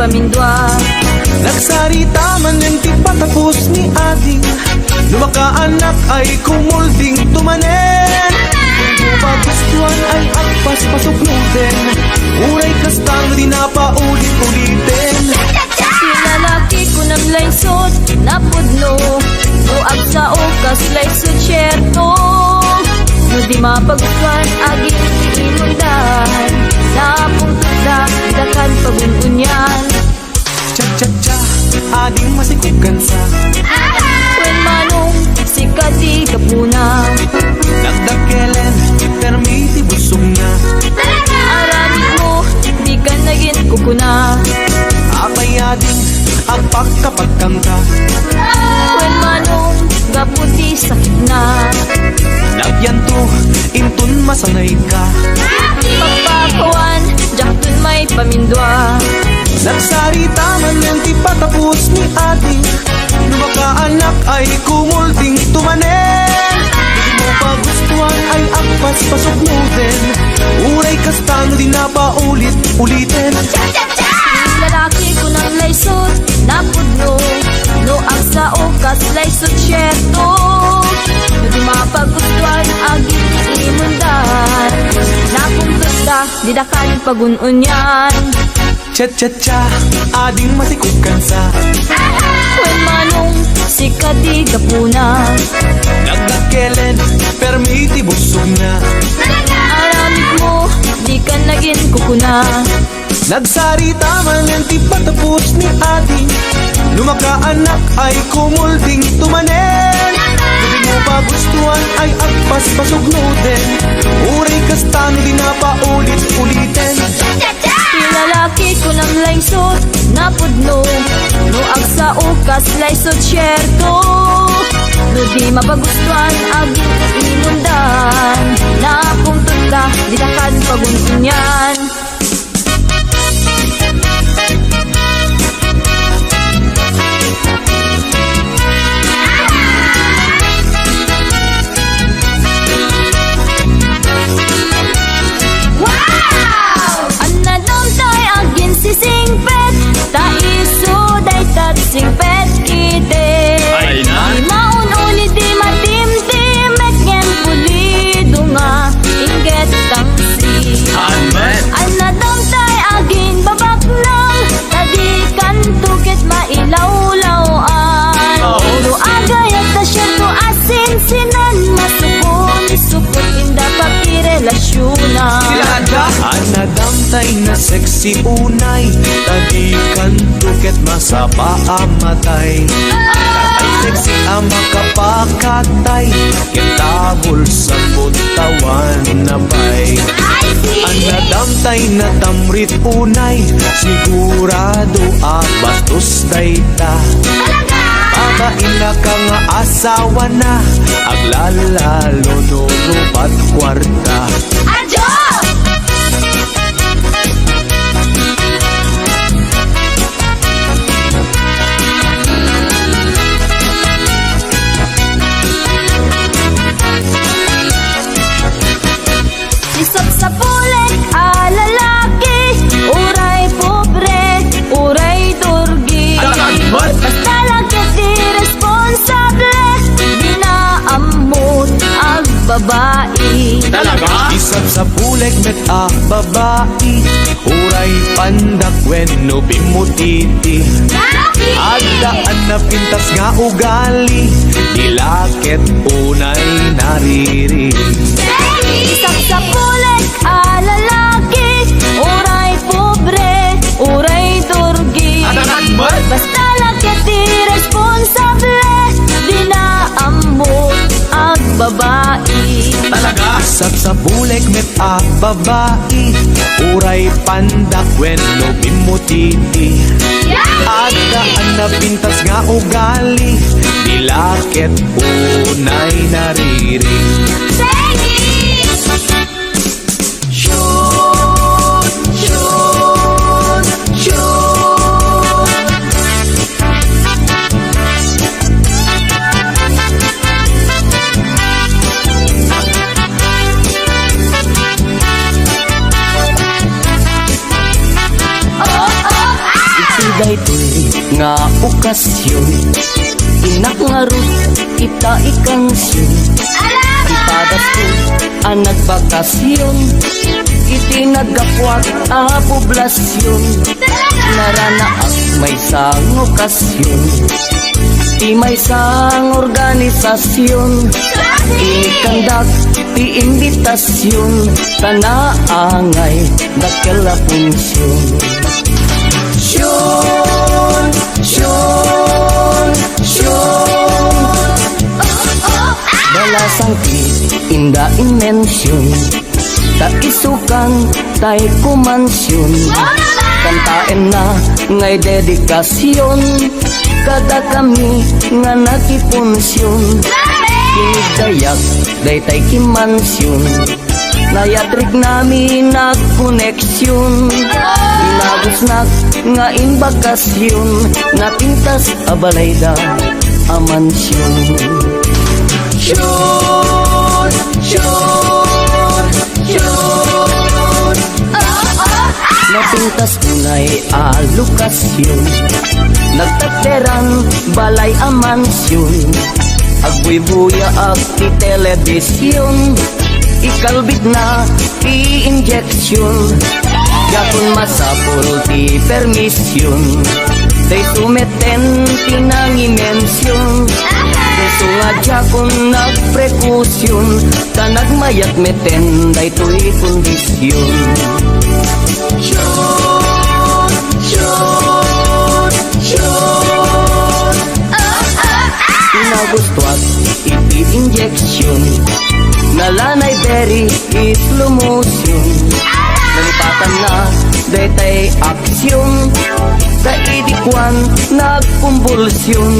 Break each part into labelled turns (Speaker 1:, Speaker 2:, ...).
Speaker 1: pamindwa.
Speaker 2: Nagsarita man yung di patapos ni ading, lumakaanak ay kumulding tumanen. Kung magustuhan ay agpas pasuklutin, uray kastang di na paulit-ulitin.
Speaker 1: Pinalaki ko ng laysot na pudno, buag sa okas laysot syerto. No di mapagustuhan aging imundan, napong tuda dakan pagungunyan.
Speaker 2: Cha-cha-cha, ading masikugan sa
Speaker 1: When manong sikati kapuna,
Speaker 2: nagdakelen, permiti busog na.
Speaker 1: aramid mo, di ka naging kukuna.
Speaker 2: Abay ading, agpagkapagkanta.
Speaker 1: When manong gaputi sakit na,
Speaker 2: Nagyanto, intun masanay ka.
Speaker 1: pagpakawan, jaktun may pamindwa.
Speaker 2: Nagsarita man yung di patapos ni ading, lumakaanak ay kumulding tumanen. Hindi mo pagustuhan ay agpas pasuklutin, uray kastang di na paulit-ulitin.
Speaker 1: Lalaki ko ng laysot na pudno, no ang sa okas laysot syerto. No di mapagustuhan aging imundan, nakumpresta di dakan pagununyan.
Speaker 2: Cha-cha-cha, ading masikugan sa
Speaker 1: When manong sikati kapuna,
Speaker 2: nagdakelen, permiti busog na.
Speaker 1: aramid mo, di ka naging kukuna.
Speaker 2: Nagsarita man yung di patapos ni ading, lumakaanak ay kumulding tumanen. Hindi mo pagustuhan ay agpas pasugnutin, uray kastang di na paulit-ulitin.
Speaker 1: Lalaki ko ng laysot na pudno, no ang sa ukas laysot syerto. No di mapagustuhan aging imundan, napuntun ka di dakan pagununyan. Singpet, ta iso day tat singpet ite.
Speaker 3: Ay na?
Speaker 1: Di maun ulit di matim-tim, et ngem pulido nga, inget tang si.
Speaker 3: Amen.
Speaker 1: Anadam tay aging babaknang, tadi kantuket mailaw-lawan. Uro agayat ta syerto asin sinan, masupon supot inda papirelasyonan.
Speaker 2: Anadamtay na sexy unay, tadikan tuket masapa amatay. Ay sexy ang makapakatay, kitabol sa butawan na bay. Anadamtay na tamrit unay, sigurado bastos dayta. Pakain na ka nga asawa na, aglalalo no rupat kwarta.
Speaker 1: Adyo! Isap sa pulik, lalaki, uray pobre, uray turgi. Basta lagyan di responsable, di na amot ang babae.
Speaker 3: Talaga?
Speaker 2: Isap sa pulik met babae, uray pandak when no bimutiti. Adaan na pintas nga ugali, dilakit unay nariri.
Speaker 1: Isap sa pulik, lalaki, uray pobre, uray turgi. Basta lagyan di responsable, di na amot ang babae.
Speaker 3: Talaga?
Speaker 2: Isap sa pulik met babae, uray pandak when no bimutiti. Adaan na pintas nga ugali, dilakit unay nariri.
Speaker 1: Shoot, shoot, shoot.
Speaker 3: daytoy nga okasyon, inak nga ro ita ikansyon. Ipadas ko ang nagbakasyon, itinagapwat a poblasyon. Naranaak may sang okasyon, ti may sang organisasyon. Ikandak ti imbitasyon, tanaangay dakela punsyon. Syon, syon, syon. Balasang ti inda inmensyon, ta isukan tay kumansyon. Kantaen na ngay dedikasyon, kada kami nga nakipunsyon. Kinigayak daytay kimansyon, nayatrik nami nagkoneksyon. Inagusnak nga imbakasyon, napintas abalayda amansyon. Syon, syon, syon. Napintas unay alokasyon, nagtateran balay amansyon. Agbuy-buya ag ti telebisyon, ikalbit na ti injeksyon. Yakon masapul ti permisyon, day sumeten ti nangimensyon. Gusto nga jakon nagprekusyon, ta nagmayat meten daytoy kondisyon. Syon, syon, syon. Inagustuat iti injeksyon, nalanay beri slow motion. Nalipatan na daytay aksyon, sa idikwan nagkumbulsyon.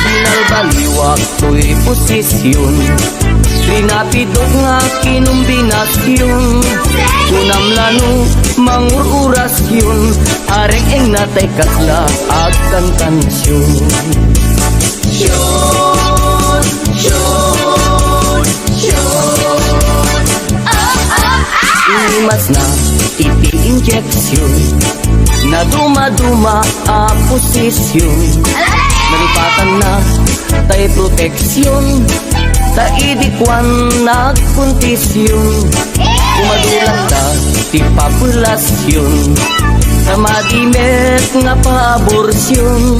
Speaker 3: Sinalbaliwak to'y posisyon, rinapidok nga kinumbinasyon. Kunam lano mangururasyon, areng eng natay kasla ag kantansyon. Syon, syon, syon. Inimas na iti injeksyon, na duma-duma a posisyon. Nalipatan na tay proteksyon, ta idikwan nagpuntisyon. Kumadulang ta ti populasyon, na madimet nga paaborsyon.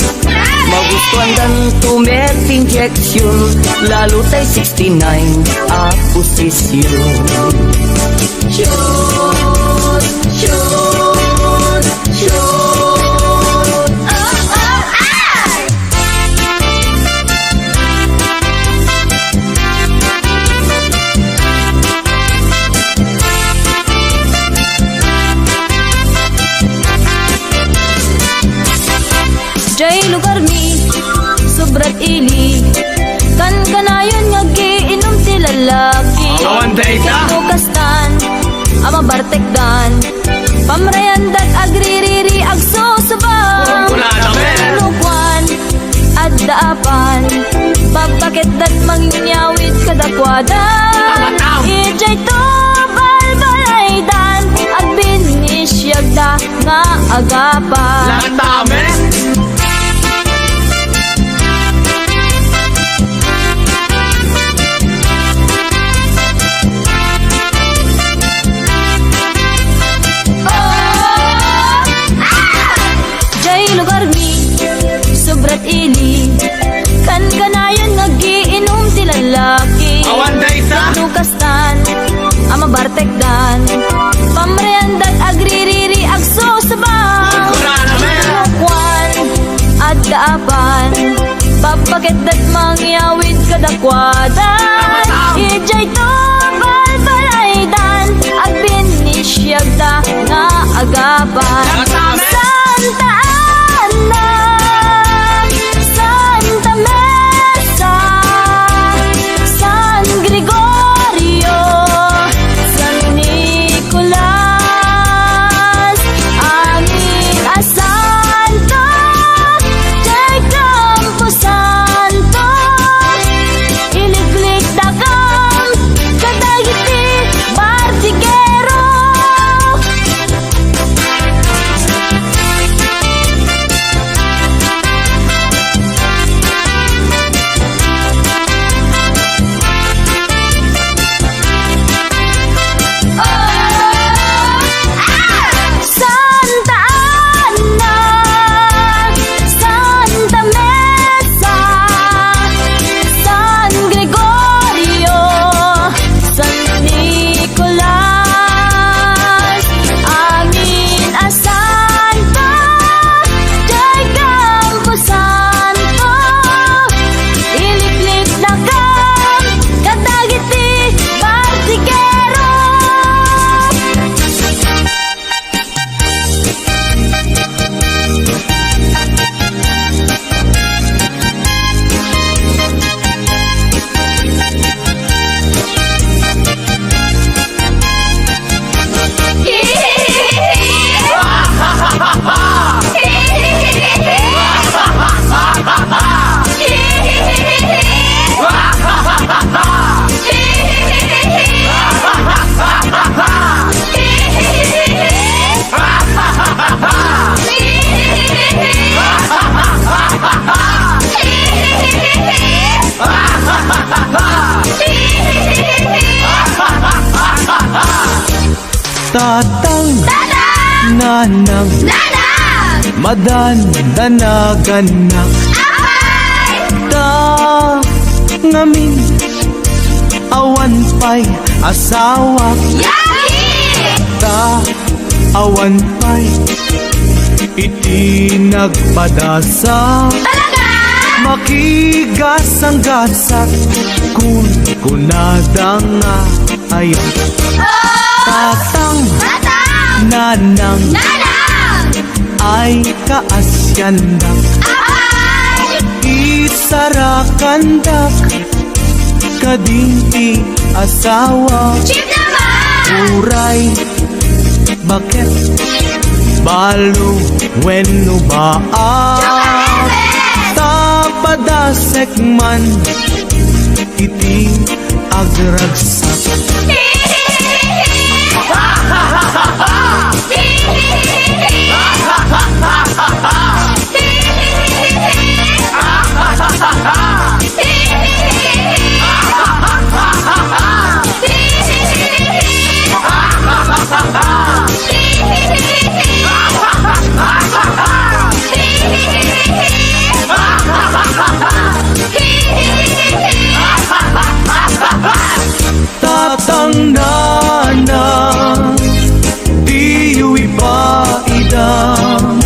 Speaker 3: Magustuhan dan tumet injeksyon, lalo tay 69 a posisyon. Syon, syon, syon.
Speaker 1: Jay lugar mi, sobrat ili, kan kanayon nga giinom ti lalaki.
Speaker 4: Awan dayta.
Speaker 1: Nukastan, ama bartekdan, pamrayandag agririri agsusubang.
Speaker 4: Wala na men.
Speaker 1: Lukwan, at daapan, papakit dat mangyawid kadakwadan. Ijay to balbalaydan, agbinisyagda nga agapan.
Speaker 4: Lahat namin.
Speaker 1: Lugar mi, sobrat ili, kan kanayon nga giinom ti lalaki.
Speaker 4: Awan dayta.
Speaker 1: Nukastan, ama bartekdan, pamrayandag agririri agsusubang.
Speaker 4: Wala na men.
Speaker 1: Lukwan, at daapan, papakit dat mangyawid kadakwadan. Ijay to balbalaydan, agbinisyagda nga agapan. Santa Ana, Santa Mesa, San Gregorio, San Nicolas, aming asanto, Jay Campo Santo, iliglig dagang
Speaker 2: Tatang,
Speaker 1: Tatang,
Speaker 2: nanang,
Speaker 1: nanang,
Speaker 2: madandanaganang,
Speaker 1: apay,
Speaker 2: ngamin, awan pa'y asawa,
Speaker 1: yaki,
Speaker 2: awan pa'y iti nagpadasa.
Speaker 1: talaga,
Speaker 2: Makigas ang gasat kung kunadang ayon. Tatang,
Speaker 1: tatang,
Speaker 2: nanang,
Speaker 1: nanang,
Speaker 2: ay kaasyandak,
Speaker 1: apay,
Speaker 2: isarakandak, kadinti asawa.
Speaker 1: chip naman,
Speaker 2: Uray, bakit balo wenno ba tapadasek man iti agragsak. Tatang nanang, diyo'y paidang,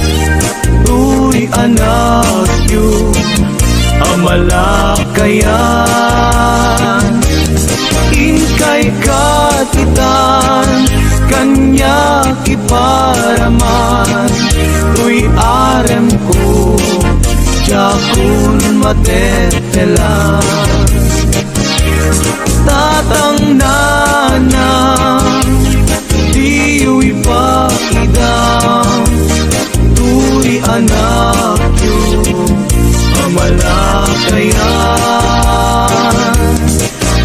Speaker 2: tuy anak yu, amalakayan. Inkay katitan, kanya kiparaman, tuy arem ko, jakun matetelan. Tatang nanang, diyo'y pakidang, tuy anak yu, amalakayan.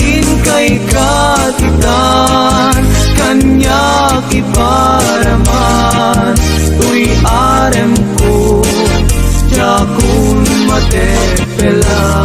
Speaker 2: Inkay katitan, kanya kiparaman, tuy arem ko, jakun matepelan.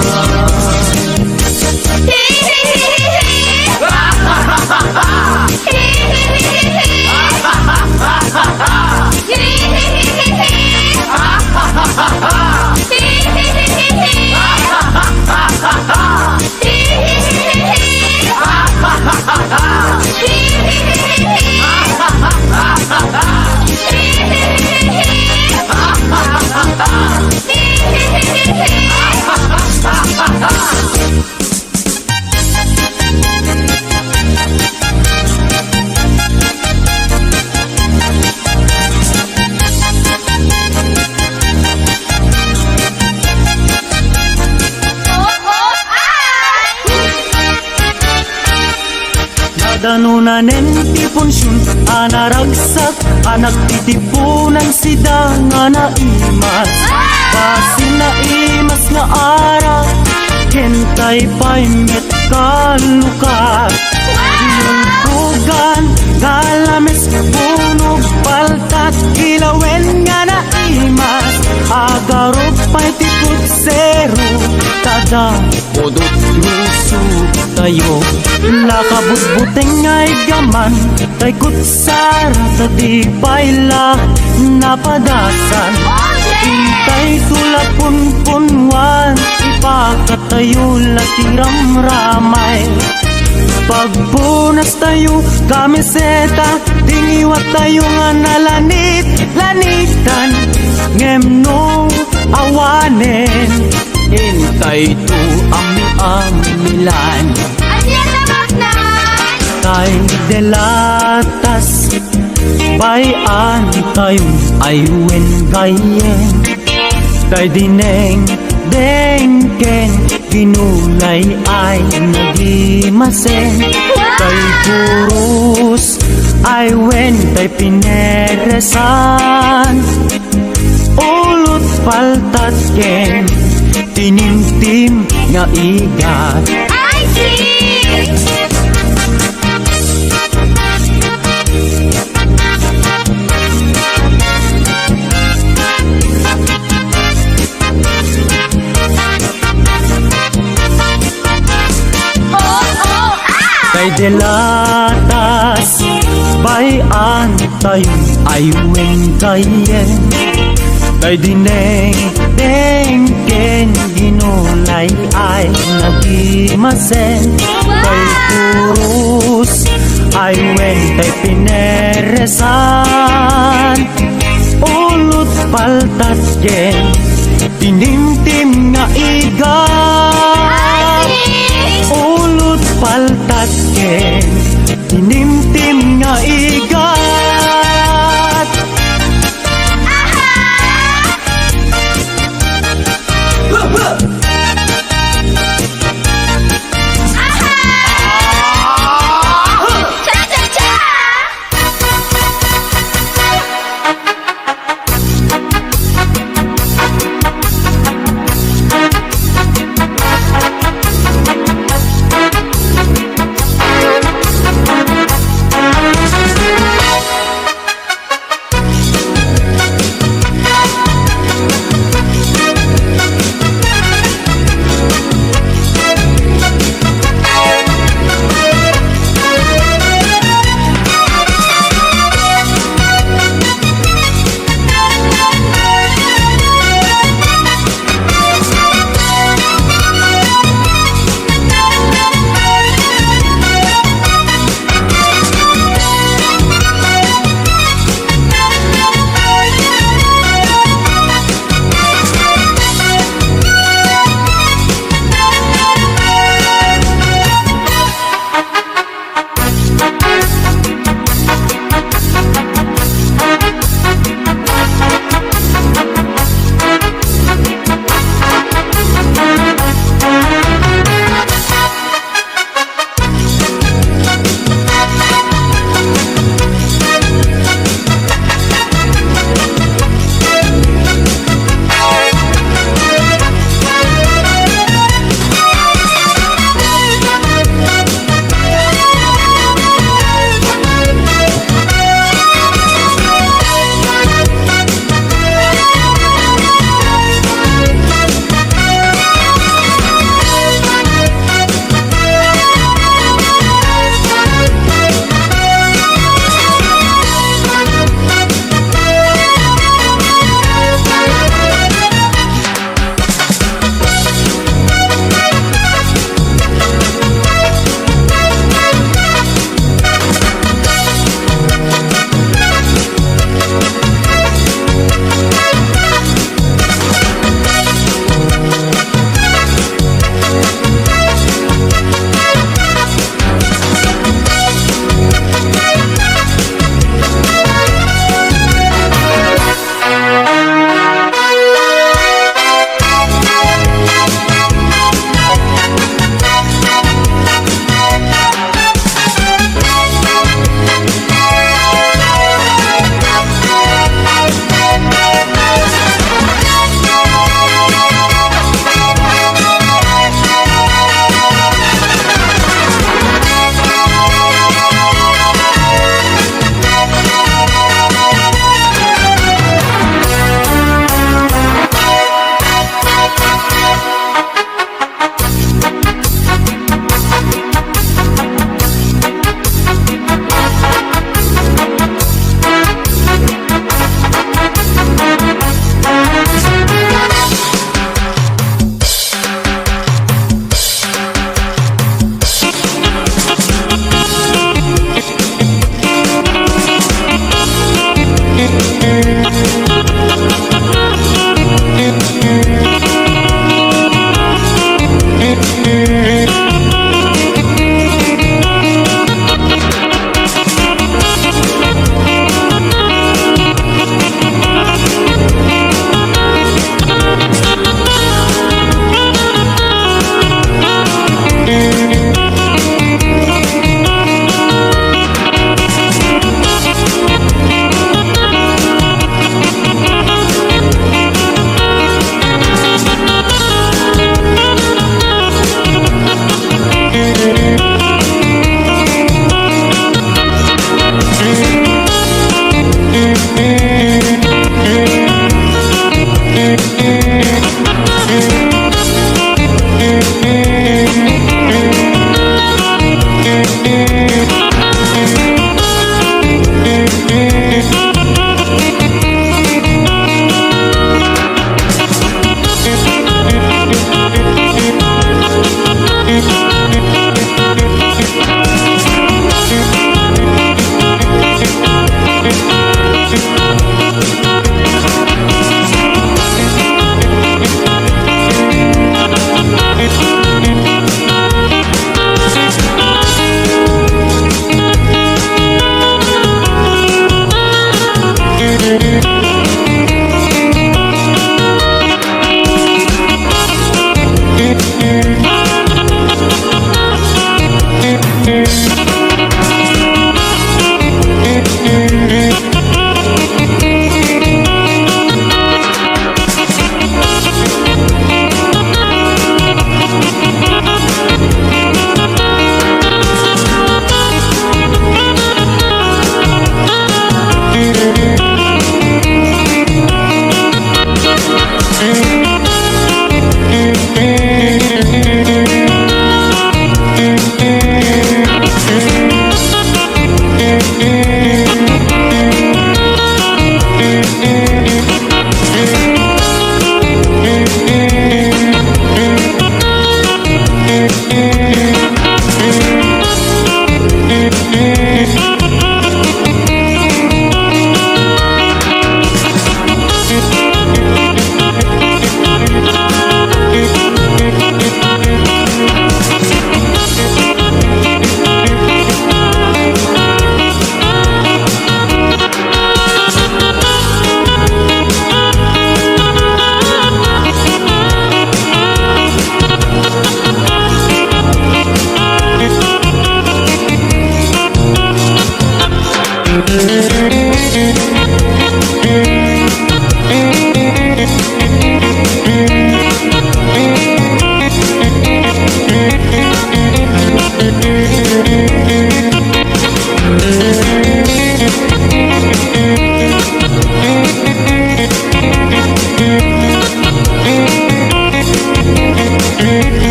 Speaker 3: Danunanen ti punsyon anaragsak anak titipunan sida nga naimas pasin naimas nga ara hentay pa'y met kalukat Ilungkugan galames punog paltat kilawen nga naimas agarop pa'y tiput zero tada podot luso tayo nakabutbuteng ay gaman tay kutsara tadi paila napadasan intay tulapun punwan ipakatayo latiram ramay pagpunas tayo kamiseta diniwat tayo nga nalanit lanitan ngemno awanen intay to amilan tay delatas bayan tayong ayuen gayen tay dineng dengken ginulay ay nagimasen tay purus ay wen tay pineresan ulot paltat ken tinimtim nga igat
Speaker 1: I see.
Speaker 3: kay delatas bay Ay antayon ay wengkayen Kay dineng ken ginulay ay nagimasen Kay purus ay wen kay pineresan Ulot paltat ken tinimtim nga igat Ulot paltat ken tinimtim nga igat